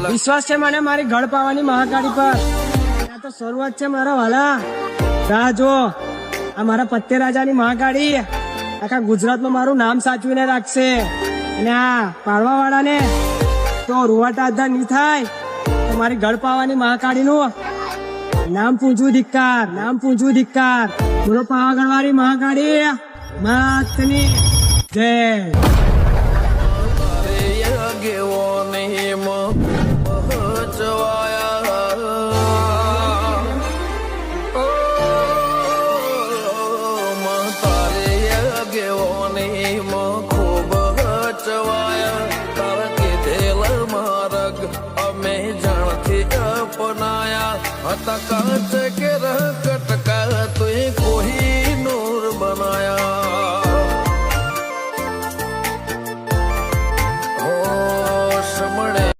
વિશ્વાસ છે મને મારી ગળ પાવાની મહાકાળી પર. આ તો શરૂઆત છે મારા વાલા. રાહ જો, આ મારા પત્તે રાજાની મહાકાળી આખા ગુજરાતમાં મારું નામ સાચવીને રાખશે. અને આ પાડવા વાળાને તો રૂવાટા આધાર નહીં થાય તો મારી ગળ પાવાની મહાકાળીનું નામ પૂંજવું ધિક્કાર, નામ પૂંજવું ધિક્કાર. બોલો પાવાગઢ વાળી મહાકાળી માતની જય. અમે જાણથી અપનાયા હતા કાચ